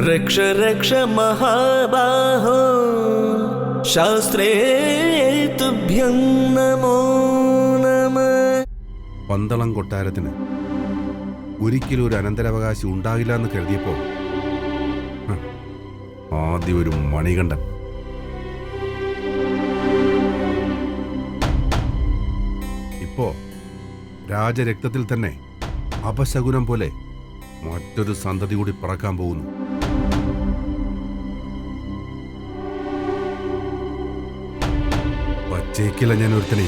रक्ष रक्ष महाबाहो शास्त्रे तुभ्यं नमो नमः. പന്തളം കൊട്ടാരത്തിന് ഒരിക്കലും ഒരു അനന്തരാവകാശി ഉണ്ടാകില്ല എന്ന് കരുതിയപ്പോൾ ആദ്യം ഒരു മണികണ്ഠൻ. ഇപ്പോ രാജരക്തത്തിൽ തന്നെ അപശകുനം പോലെ മറ്റൊരു സന്തതി കൂടി പറക്കാൻ പോകുന്നു. പച്ചയ്ക്കില്ല ഞാൻ ഒരുത്തനെ.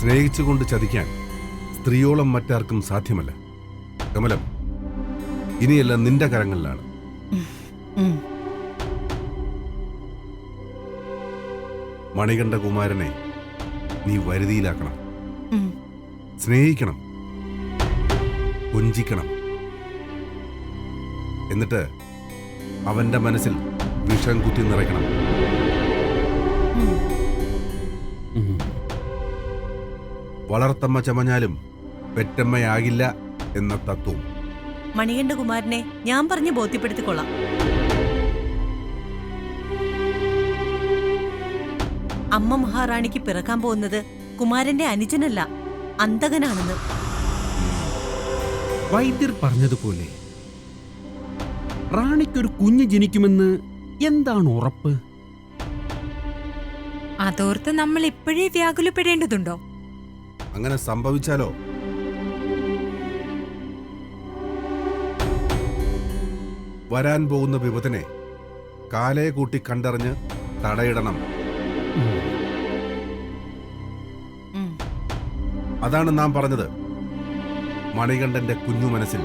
സ്നേഹിച്ചുകൊണ്ട് ചതിക്കാൻ സ്ത്രീയോളം മറ്റാർക്കും സാധ്യമല്ല. കമലം, ഇനിയെല്ലാം നിന്റെ കരങ്ങളിലാണ്. മണികണ്ഠകുമാരനെ നീ വരുതിയിലാക്കണം, സ്നേഹിക്കണം, കൊഞ്ചിക്കണം. എന്നിട്ട് അവന്റെ മനസ്സിൽ വിഷം കുത്തി നിറയ്ക്കണം. വളർത്തമ്മ ചമഞ്ഞാലും പെറ്റമ്മയാകില്ല എന്ന തത്വം. മണികണ്ഠകുമാരനെ ഞാൻ പറഞ്ഞ് ബോധ്യപ്പെടുത്തിക്കൊള്ളാം. അമ്മ മഹാറാണിക്ക് പിറക്കാൻ പോകുന്നത് കുമാരന്റെ അനുജനല്ല, അന്തകനാണെന്ന്. വൈദ്യർ പറഞ്ഞതുപോലെ റാണിക്കൊരു കുഞ്ഞ് ജനിക്കുമെന്ന് എന്താണ് ഉറപ്പ്? അതോർത്ത് നമ്മൾ ഇപ്പോഴേ വ്യാകുലപ്പെടേണ്ടതുണ്ടോ? അങ്ങനെ സംഭവിച്ചാലോ? വരാൻ പോകുന്ന വിപത്തിനെ കാലയെ കൂട്ടി കണ്ടറിഞ്ഞ് തടയിടണം. അതാണ് നാം പറഞ്ഞത്. മണികണ്ഠന്റെ കുഞ്ഞു മനസ്സിൽ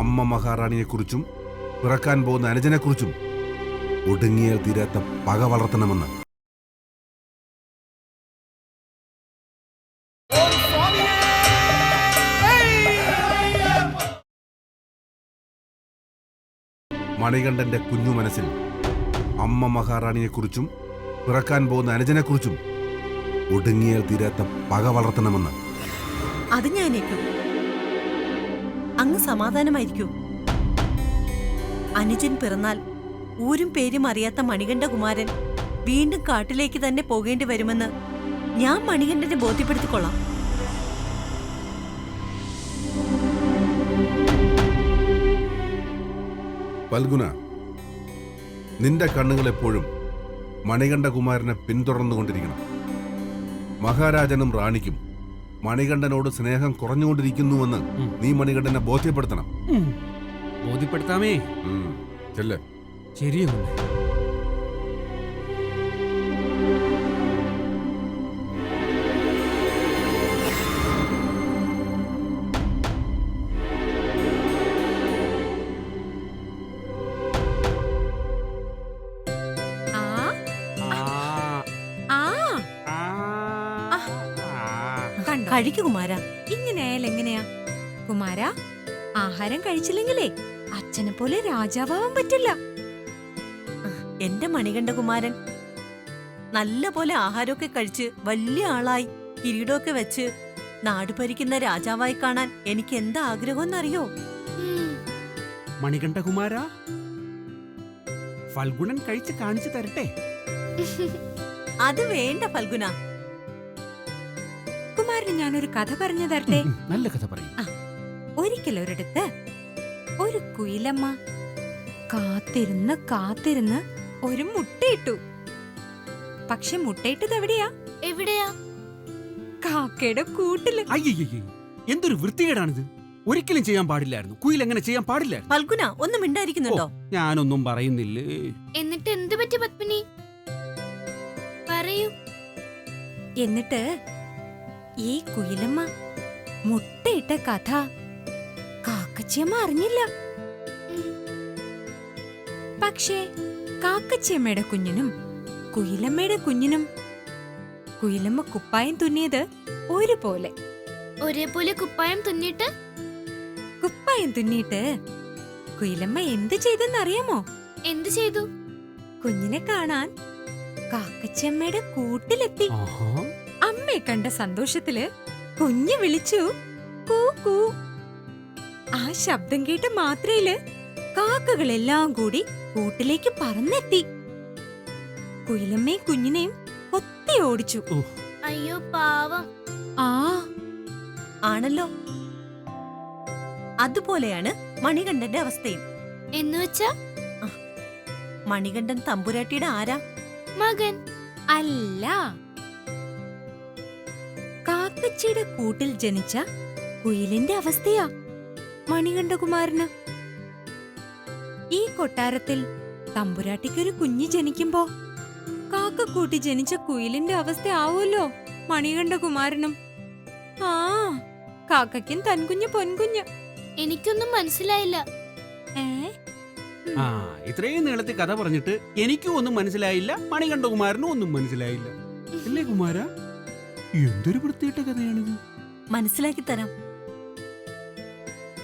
അമ്മ മഹാറാണിയെക്കുറിച്ചും പിറക്കാൻ പോകുന്ന അനുജനെക്കുറിച്ചും ഒടുങ്ങിയാൽ തീരാത്ത പക വളർത്തണമെന്ന്. മണികണ്ഠന്റെ കുഞ്ഞു മനസ്സിൽ അമ്മ മഹാറാണിയെക്കുറിച്ചും പിറക്കാൻ പോകുന്ന അനുജനെക്കുറിച്ചും ഒടുങ്ങിയാൽ തീരാത്ത പക വളർത്തണമെന്ന്. അത് ഞാനേക്കും. അങ്ങ് സമാധാനമായിരിക്കൂ. അനുജൻ പിറന്നാൽ ഊരും പേരും അറിയാത്ത മണികണ്ഠകുമാരൻ വീണ്ടും കാട്ടിലേക്ക് തന്നെ പോകേണ്ടി വരുമെന്ന് ഞാൻ മണികണ്ഠനെ ബോധ്യപ്പെടുത്തിക്കൊള്ളാം. ഫൽഗുന, നിന്റെ കണ്ണുകൾ എപ്പോഴും മണികണ്ഠകുമാരനെ പിന്തുടർന്നുകൊണ്ടിരിക്കണം. മഹാരാജനും റാണിക്കും മണികണ്ഠനോട് സ്നേഹം കുറഞ്ഞുകൊണ്ടിരിക്കുന്നുവെന്ന് നീ മണികണ്ഠനെ ബോധ്യപ്പെടുത്തണം. ബോധ്യപ്പെടുത്താമേ. ചെല്ല്. ശരിയുണ്ട്. കഴിക്കു കുമാര. ഇങ്ങനെയായാൽ എങ്ങനെയാ കുമാര? ആഹാരം കഴിച്ചില്ലെങ്കിലേ അച്ഛനെ പോലെ രാജാവാൻ പറ്റില്ല. എന്റെ മണികണ്ഠകുമാരൻ നല്ല പോലെ ആഹാരമൊക്കെ കഴിച്ച് വലിയ ആളായി കിരീടമൊക്കെ വെച്ച് നാട് ഭരിക്കുന്ന രാജാവായി കാണാൻ എനിക്ക് എന്താ ആഗ്രഹമെന്നറിയോ? മണികണ്ഠകുമാര, ഫൽഗുണൻ കഴിച്ച് കാണിച്ചു തരട്ടെ? അത് വേണ്ട ഫൽഗുന. കുമാരന് ഞാനൊരു കഥ പറഞ്ഞു തരട്ടെ? നല്ല കഥ പറയും. ഒരിക്കലൊരിടത്ത് ഒരു കുയിലമ്മ കാത്തിരുന്ന് കാത്തിരുന്ന് ഒരു മുട്ടയിട്ടു. പക്ഷെ മുട്ടയിട്ടത് എവിടെയാ? കാക്കയുടെ കൂട്ടില്. അയ്യയ്യേ, എന്തൊരു വൃത്തികേടാണിത്! ഒരിക്കലും ചെയ്യാൻ പാടില്ലായിരുന്നു. കുയിൽ എങ്ങനെ ചെയ്യാൻ പാടില്ലായിരുന്നു? ഫൽഗുന, ഒന്നും മിണ്ടായിരിക്കുന്നുണ്ടോ? ഞാനൊന്നും പറയുന്നില്ലേ. എന്നിട്ട് എന്ത് പറ്റി പത്മിനി? പറയൂ. എന്നിട്ട് ഈ കുയിലമ്മ മുട്ടയിട്ട കഥ കാക്കച്ചിയമ്മ അറിഞ്ഞില്ല. പക്ഷേ കാക്കച്ചിയമ്മയുടെ കുഞ്ഞിനും കുയിലമ്മയുടെ കുഞ്ഞിനും കുയിലമ്മ കുപ്പായം തുന്നിയത് ഒരുപോലെ. ഒരേപോലെ കുപ്പായം തുന്നിയിട്ട് കുയിലമ്മ എന്ത് ചെയ്തെന്നറിയാമോ? എന്ത് ചെയ്തു? കുഞ്ഞിനെ കാണാൻ കാക്കച്ചമ്മയുടെ കൂട്ടിലെത്തി. അമ്മയെ കണ്ട സന്തോഷത്തില് കുഞ്ഞ് വിളിച്ചു കൂ കൂ. ആ ശബ്ദം കേട്ട മാത്രയില് കാക്കകളെല്ലാം കൂടി കൂട്ടിലേക്ക് പറന്നെത്തി. കുയിലമ്മയും കുഞ്ഞിനെയും കൊത്തി ഓടിച്ചു. അയ്യോ പാവം. ആ ആണല്ലോ. അതുപോലെയാണ് മണികണ്ഠന്റെ അവസ്ഥയും. എന്നുവെച്ചാ മണികണ്ഠൻ തമ്പുരാട്ടിയുടെ ആരാ? മകൻ. അല്ല, കാക്കച്ചിയുടെ കൂട്ടിൽ ജനിച്ച കുയിലിന്റെ അവസ്ഥയാ മണികണ്ഠകുമാരന്. ഈ കൊട്ടാരത്തിൽ തമ്പുരാട്ടിക്കൊരു കുഞ്ഞ് ജനിക്കുമ്പോ കാക്കക്കൂട്ടി ജനിച്ച കുയിലിന്റെ അവസ്ഥ ആവുമല്ലോ മണികണ്ഠകുമാരനും. ആ, കാക്കയ്ക്കും തൻകുഞ്ഞ് പൊൻകുഞ്ഞ്. എനിക്കൊന്നും മനസ്സിലായില്ല. ഏ ആ, ഇത്രയും നീളത്തിൽ കഥ പറഞ്ഞിട്ട് എനിക്കും ഒന്നും മനസ്സിലായില്ല, മണികണ്ഠകുമാരനും ഒന്നും മനസ്സിലായില്ല. അല്ലേ കുമാര? എന്തൊരു വൃത്തിയിട്ട കഥയാണിത്. മനസ്സിലാക്കി തരാം.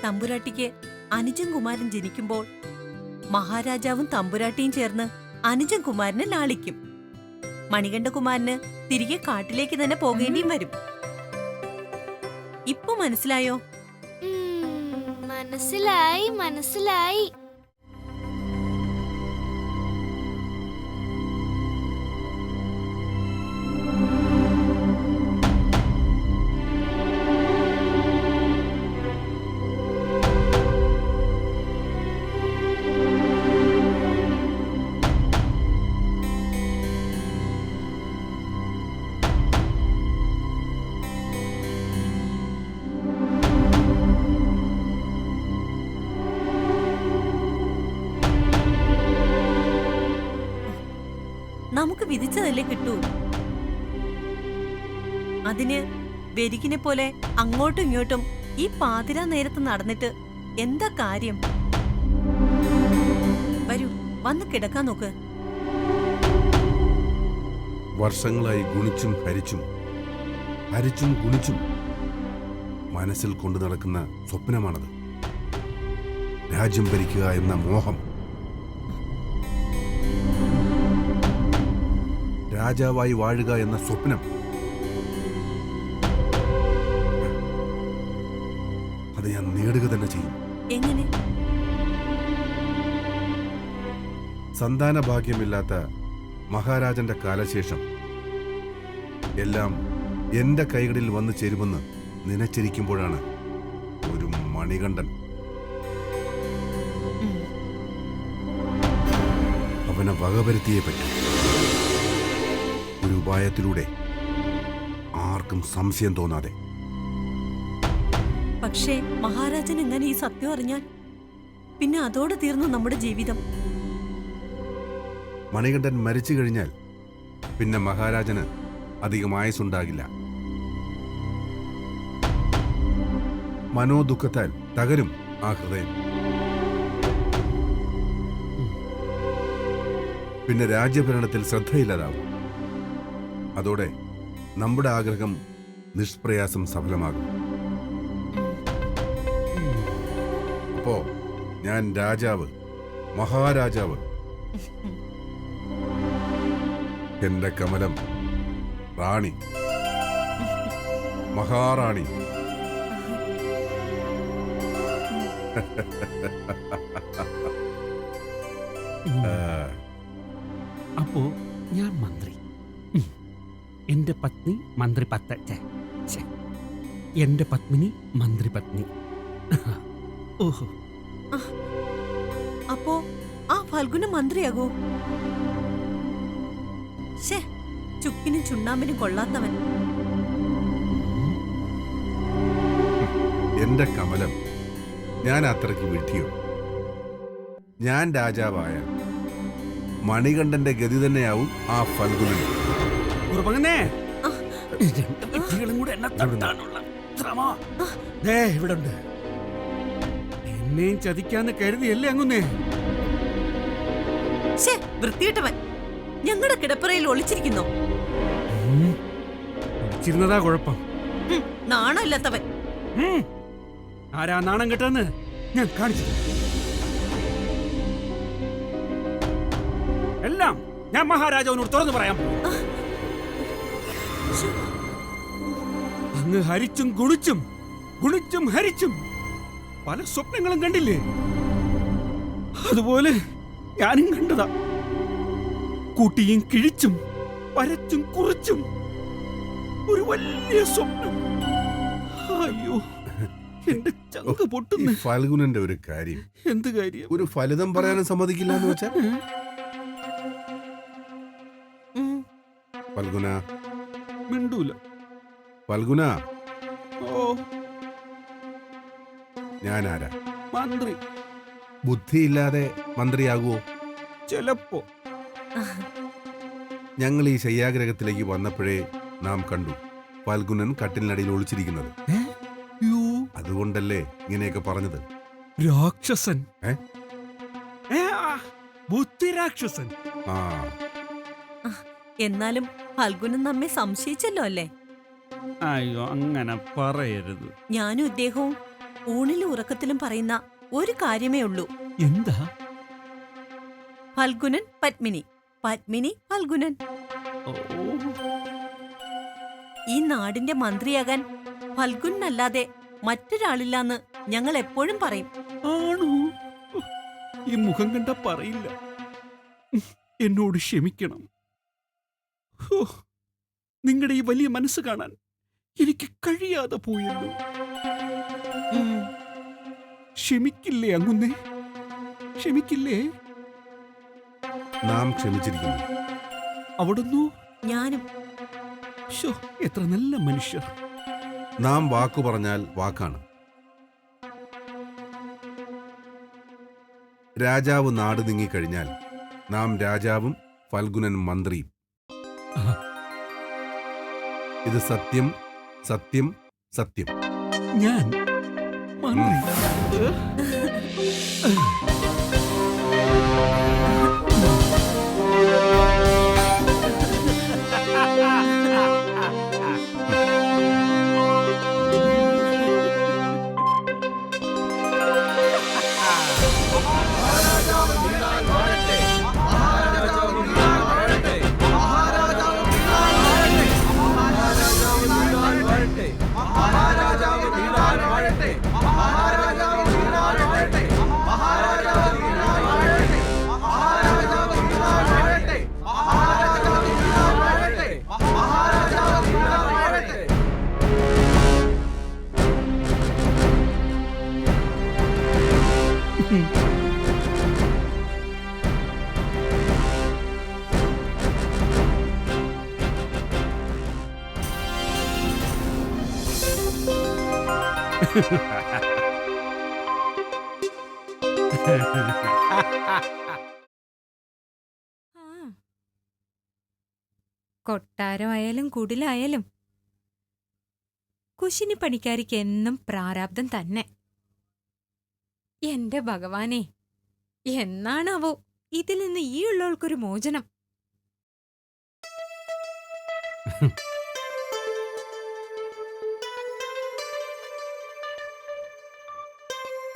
തമ്പുരാട്ടിക്ക് അനുജൻ കുമാരൻ ജനിക്കുമ്പോൾ മഹാരാജാവും തമ്പുരാട്ടിയും ചേർന്ന് അനുജൻ കുമാരനെ ലാളിക്കും. മണികണ്ഠകുമാരന് തിരികെ കാട്ടിലേക്ക് തന്നെ പോകേണ്ടിയും വരും. ഇപ്പൊ മനസ്സിലായോ? മനസ്സിലായി മനസ്സിലായി. നമുക്ക് വിധിച്ചതല്ലേ കിട്ടൂ. അതിന് വെരികിനെ പോലെ അങ്ങോട്ടും ഇങ്ങോട്ടും ഈ പാതിരാ നേരത്ത് നടന്നിട്ട് എന്താ കാര്യം? വരൂ, വന്ന് കിടക്കാൻ നോക്ക്. വർഷങ്ങളായി ഗുണിച്ചും ഹരിച്ചും ഹരിച്ചും ഗുണിച്ചും മനസ്സിൽ കൊണ്ടു നടക്കുന്ന സ്വപ്നമാണത്. രാജ്യം ഭരിക്കുക എന്ന മോഹം. രാജാവായി വാഴുക എന്ന സ്വപ്നം. അത് ഞാൻ നേടുക തന്നെ ചെയ്യും. എങ്ങനെ? സന്താന ഭാഗ്യമില്ലാത്ത മഹാരാജന്റെ കാലശേഷം എല്ലാം എന്റെ കൈകളിൽ വന്നു ചേരുമെന്ന് നനച്ചിരിക്കുമ്പോഴാണ് ഒരു മണികണ്ഠൻ. അവനെ വകവരുത്തിയേ പറ്റും. ഒരു ഉപായത്തിലൂടെ, ആർക്കും സംശയം തോന്നാതെ. പക്ഷേ മഹാരാജൻ എങ്ങനെ ഈ സത്യം അറിഞ്ഞാൽ? പിന്നെ അതോടെ തീർന്നു നമ്മുടെ ജീവിതം. മണികണ്ഠൻ മരിച്ചു കഴിഞ്ഞാൽ പിന്നെ മഹാരാജന് അധികം ആയുസ്സുണ്ടാകില്ല. മനോദുഃഖത്താൽ തകരും ആ ഹൃദയം. പിന്നെ രാജ്യഭരണത്തിൽ ശ്രദ്ധയില്ലാതാവും. അതോടെ നമ്മുടെ ആഗ്രഹം നിഷ്പ്രയാസം സഫലമാകും. അപ്പോ ഞാൻ രാജാവ്, മഹാരാജാവ്. എന്റെ കമലം റാണി, മഹാറാണി. അപ്പോ ഞാൻ മന്ത്രി, എന്റെ പത്നി മന്ത്രി എന്റെ പത്മിനി മന്ത്രി പത്നി. ഓഹോ, അപ്പോ ആ ഫൽഗുന മന്ത്രിയാകൂ? ശേ, ചുക്കിനും ചുണ്ണാമ്പിനും കൊള്ളാത്തവൻ. എന്റെ കമലം, ഞാൻ അത്രയ്ക്ക് വിട്ടിയോ? ഞാൻ രാജാവായ മണികണ്ഠന്റെ ഗതി തന്നെയാവും ആ ഫൽഗുനൻ. ഇവിടുണ്ട്. എന്നെയും ചതിക്കാന്ന് കരുതിയല്ലേ അങ്ങുന്നേ? ശേ, വൃത്തിയിട്ടവൻ ഞങ്ങളുടെ കിടപ്പറയിൽ ഒളിച്ചിരിക്കുന്നു. വിളിച്ചിരുന്നതാ കുഴപ്പം. നാണമില്ലാത്തവൻ. ആരാ നാണം കെട്ടെന്ന് ഞാൻ കാണിച്ചു. എല്ലാം ഞാൻ മഹാരാജാവിനോട് തുറന്നു പറയാം. അങ്ങ് ഹരിച്ചും ഗുണിച്ചും ഗുണിച്ചും ഹരിച്ചും പല സ്വപ്നങ്ങളും കണ്ടില്ലേ? അതുപോലെ ഞാനും കണ്ടതാ. കൂട്ടിയും കിഴിച്ചും പരച്ചും കുറിച്ചും ഒരു വലിയ സ്വപ്നം. അയ്യോ, എന്റെ ചങ്ക് പൊട്ടുന്നു. ഫൽഗുനന്റെ ഒരു കാര്യം, എന്ത് കാര്യം? ഒരു ഫലിതം പറയാനും സമ്മതിക്കില്ല എന്ന് വെച്ചാൽ. ഫൽഗുന, മിണ്ടൂല. ഫൽഗുന, ഓ, ഞാൻ ആരാ? മന്ത്രി. ബുദ്ധിയില്ലാതെ മന്ത്രിയാകുവോ? ചിലപ്പോ. ഞങ്ങൾ ഈ ശയ്യാഗ്രഹത്തിലേക്ക് വന്നപ്പോഴേ നാം കണ്ടു ഫൽഗുനൻ കട്ടിലിനടിയിൽ ഒളിച്ചിരിക്കുന്നത്. അതുകൊണ്ടല്ലേ ഇങ്ങനെയൊക്കെ പറഞ്ഞത്? രാക്ഷസൻ. ഏ? ബുദ്ധിരാക്ഷസൻ. ആ, എന്നാലും ഫൽഗുനൻ നമ്മെ സംശയിച്ചല്ലോ അല്ലേ? അയ്യോ, അങ്ങനെ പറയരുത്. ഞാനും ഇദ്ദേഹവും ഊണിലും ഉറക്കത്തിലും പറയുന്ന ഒരു കാര്യമേ ഉള്ളൂ. എന്താ? ഫൽഗുനൻ പത്മിനി, പത്മിനി ഫൽഗുനൻ. ഓ, ഈ നാടിന്റെ മന്ത്രിയാകാൻ ഫൽഗുനല്ലാതെ മറ്റൊരാളില്ലാന്ന് ഞങ്ങൾ എപ്പോഴും പറയും. ആണോ? ഈ മുഖം കണ്ട പറയില്ല. എന്നോട് ക്ഷമിക്കണം. നിങ്ങളുടെ ഈ വലിയ മനസ്സ് കാണാൻ എനിക്ക് കഴിയാതെ പോയല്ലോ. ഉം. ക്ഷമിക്കില്ലേ അങ്ങുന്നേ? ക്ഷമിക്കില്ലേ? നാം ക്ഷമിച്ചിരിക്കുന്നു. അവിടുന്നു ഞാനും. ശോ, എത്ര നല്ല മനുഷ്യർ. നാം വാക്കു പറഞ്ഞാൽ വാക്കാണ്. രാജാവ് നാട് നീങ്ങിക്കഴിഞ്ഞാൽ നാം രാജാവും ഫൽഗുനൻ മന്ത്രിയും. ഇത് സത്യം, സത്യം, സത്യം. ഞാൻ മന്ത്രി. കൊട്ടാരമായാലും കുടിലായാലും കുശിനി പണിക്കാരിക്ക് എന്നും പ്രാരാബ്ദം തന്നെ. എന്റെ ഭഗവാനെ, എന്നാണാവോ ഇതിൽ നിന്ന് ഈ ഉള്ളവൾക്കൊരു മോചനം?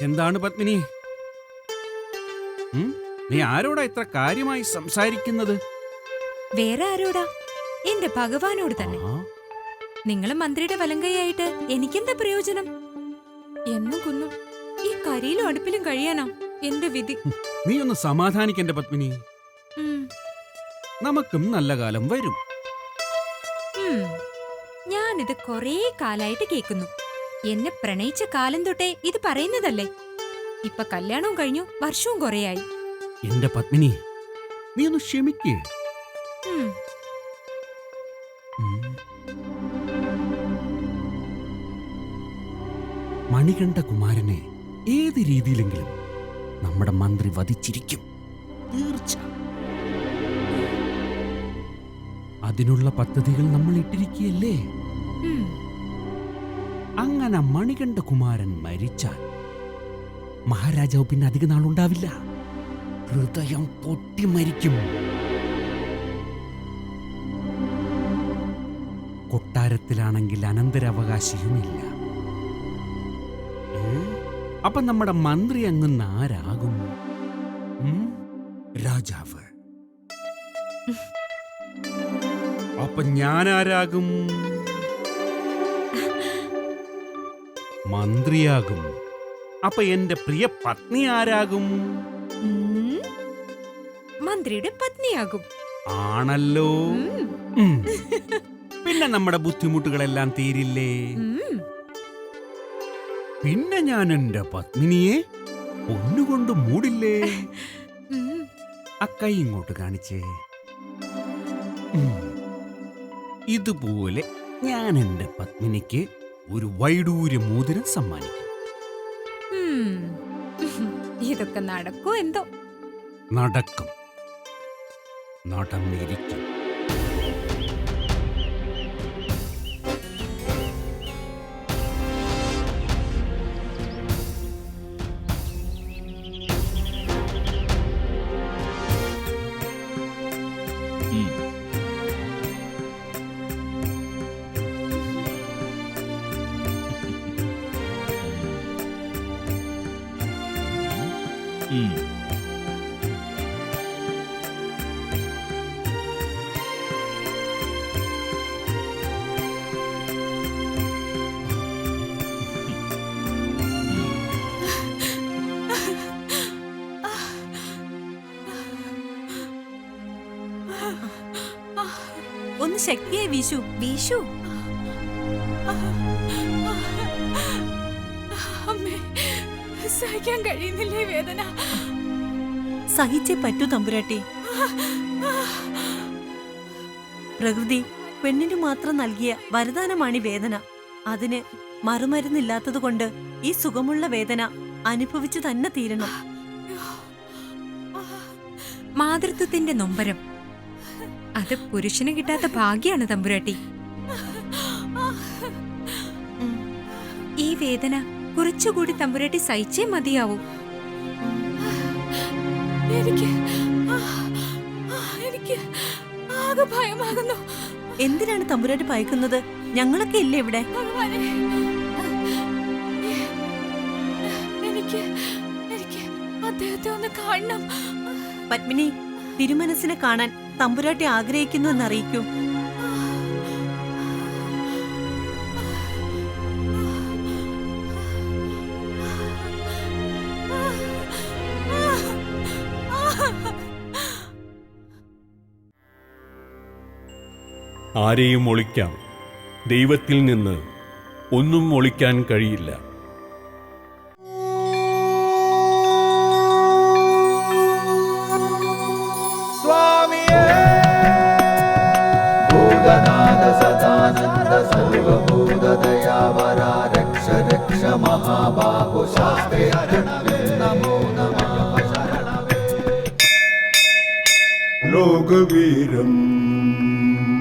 എന്താണ് പത്മിനി? നീ ആരോടാ ഇത്ര കാര്യമായി സംസാരിക്കുന്നത്? വേറെ ആരോടാ? എന്റെ ഭഗവാനോട് തന്നെ. നിങ്ങള് മന്ത്രിയുടെ വലങ്കയായിട്ട് എനിക്കെന്താ പ്രയോജനം? എന്നും കുന്നും ഈ കരിയിലും അടുപ്പിലും കഴിയാനാ എന്റെ വിധി. നീ ഒന്ന് സമാധാനിക്കെന്റെ പത്മിനി. ഉം, നമുക്കും നല്ല കാലം വരും. ഉം. ഞാനിത് കൊറേ കാലായിട്ട് കേൾക്കുന്നു. എന്നെ പ്രണയിച്ച കാലം തൊട്ടേ ഇത് പറയുന്നതല്ലേ? ഇപ്പൊ കല്യാണവും കഴിഞ്ഞു, വർഷവും കൊറേയായി. എന്റെ പത്മിനി, നീ ഒന്ന് ക്ഷമിക്കേ. ഉം. മണികണ്ഠകുമാരനെ ഏത് രീതിയിലെങ്കിലും നമ്മുടെ മന്ത്രി വധിച്ചിരിക്കും, തീർച്ച. അതിനുള്ള പദ്ധതികൾ നമ്മൾ ഇട്ടിരിക്കുകയല്ലേ? ഉം. അങ്ങനെ മണികണ്ഠകുമാരൻ മരിച്ചാൽ മഹാരാജാവ് പിന്നെ അധിക നാളുണ്ടാവില്ല. ഹൃദയം പൊട്ടി മരിക്കും. കൊട്ടാരത്തിലാണെങ്കിൽ അനന്തരാവകാശിയുമില്ല. അപ്പൊ നമ്മുടെ മന്ത്രി അങ്ങ് ആരാകും? രാജാവ്. അപ്പൊ ഞാനാരാകും? മന്ത്രിയാകും. അപ്പൊ എന്റെ പ്രിയ പത്നി ആരാകും? ഉം, മന്ത്രിയുടെ പത്നിയാകും. ആണല്ലോ. ഉം, ഉം. പിന്നെ നമ്മുടെ ബുദ്ധിമുട്ടുകളെല്ലാം തീരില്ലേ? ഉം. പിന്നെ ഞാൻ എന്റെ പത്മിനിയെ ഒന്നുകൊണ്ട് മൂടില്ലേ? ഉം. ആ കൈ ഇങ്ങോട്ട് കാണിച്ചേ. ഉം. ഇതുപോലെ ഞാൻ എന്റെ പത്മിനിക്ക് ഒരു വൈഡൂര്യ മോതിരം സമ്മാനിക്കും. ഉം. ഇതൊക്കെ നടക്കോ എന്തോ. നടക്കും, നടന്നിരിക്കും. ഒന്ന് ശക്തിയായി വീശു. വീശു. അമ്മേ, സഹിക്കാൻ കഴിയുന്നില്ലേ വേദന? സഹിച്ചേ പറ്റൂ തമ്പുരാട്ടി. പ്രകൃതി പെണ്ണിന് മാത്രം നൽകിയ വരദാനമാണ് ഈ വേദന. അതിന് മറുമരുന്നില്ലാത്തതുകൊണ്ട് ഈ സുഖമുള്ള വേദന അനുഭവിച്ചു തന്നെ തീരണം. മാതൃത്വത്തിന്റെ നൊമ്പരം അത് പുരുഷന് കിട്ടാത്ത ഭാഗ്യാണ് തമ്പുരാട്ടി. ഈ വേദന കുറച്ചുകൂടി തമ്പുരാട്ടി സഹിച്ചേ മതിയാവൂ. എനിക്ക് ആകെ ഭയമാകുന്നു. എന്തിനാണ് തമ്പുരാട്ടി ഭയക്കുന്നത്? ഞങ്ങളൊക്കെ ഇല്ലേ ഇവിടെ? എനിക്ക് അദ്ദേഹത്തെ ഒന്ന് കാണണം. പത്മിനി, തിരുമനസിനെ കാണാൻ തമ്പുരാട്ടി ആഗ്രഹിക്കുന്നു എന്നറിയിക്കൂ. ആരെയും ഒളിക്കാം, ദൈവത്തിൽ നിന്ന് ഒന്നും ഒളിക്കാൻ കഴിയില്ല. ഭൂതനാഥ സദാനന്ദ സർവഭൂതദയാവര രക്ഷ രക്ഷ മഹാബാഹു ശാസ്ത്രേ നമോ നമഃ ശരണമേ. ലോകവീരം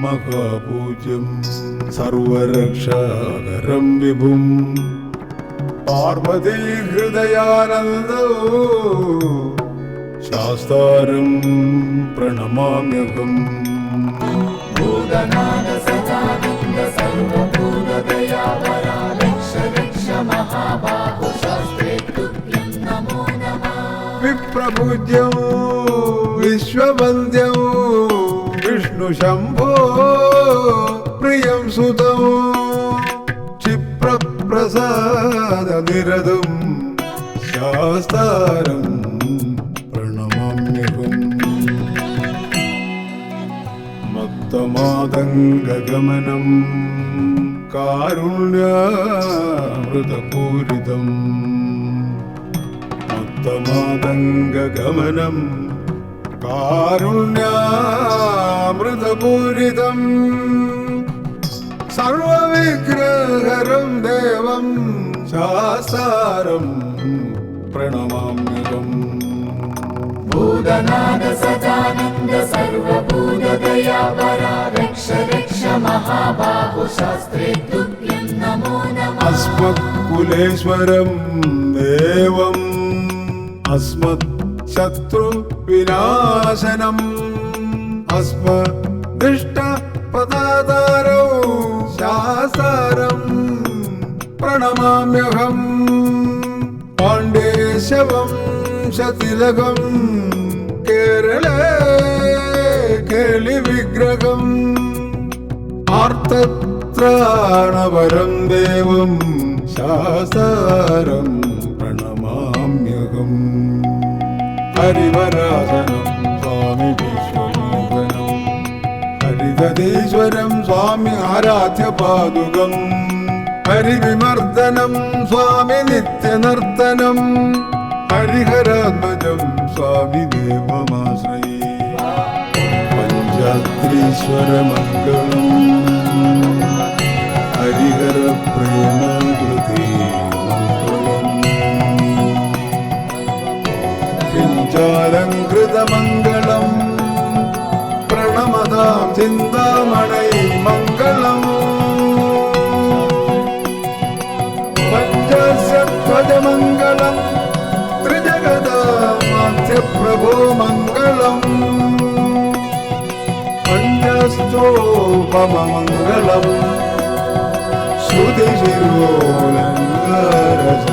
മഹാപൂജ്യം സർവരക്ഷാകരം വിഭും പാർവതീ ഹൃദയാനന്ദോ ശാസ്താരം പ്രണമാമ്യഹം. ഭൂതനാഥ സദാനന്ദ സർവഭൂതദയാവര രക്ഷ രക്ഷ മഹാബാഹു ശാസ്ത്രേ തുഭ്യം നമോ നമഃ. വിപ്രപൂജ്യം വിശ്വവന്ദ്യം വിഷ്ണു ശംഭോ പ്രിയം സുതം ക്ഷിപ്രപ്രസാദ നിരതം ശാസ്താരം പ്രണമാമ്യഹം. മത്തമാതംഗഗമനം കാരുണ്യാമൃതപൂരിതം മത്തമാതംഗഗമനം കാരുണ്യാമൃതപൂരിതം സർവവിഗ്രഹരം ദേവം ശാസ്താരം പ്രണമാമ്യഹം. ഭൂതനാഥ സദാനന്ദ സർവഭൂതദയാവര രക്ഷ രക്ഷ മഹാബാഹു ശാസ്ത്രേ തുഭ്യം നമോ നമഃ. അസ്മത്കുലേശ്വരം ദേവം അസ്മത് ശത്രു വിനാശനം അസ്മദിഷ്ട പ്രദാതാരോ ശാസ്താരം പ്രണമാമ്യഹം. പാണ്ഡേശവംശതിലകം കേരളേ കേളി വിഗ്രഹം ആർത്തത്രാണപരം ദേവം ശാസ്താരം പ്രണമാമ്യഹം ഹരിവരാസനം സ്വാമി വിശ്വമോഹനം ഹരിതീശ്വരം സ്വാമി ആരാധ്യ പാദുകം ഹരിവിമർദ്ദനം സ്വാമി നിത്യനർത്തനം ഹരിഹരാത്മജം സ്വാമി ദേവമാശ്രയേ പഞ്ചാത്രീശ്വരമംഗളം ഹരിഹര പ്രേമാകൃതി മംഗളം പിഞ്ചാലങ്കൃതമംഗളം പ്രണമതാം ചിന്താമണൈ മംഗളം പഞ്ചസ്യധ്വജമംഗളം ത്രിജഗദാമാധ്യപ്രഭോ മംഗളം പഞ്ചസ്തോപമംഗളം ശ്രുതിശിരോലങ്കാരസ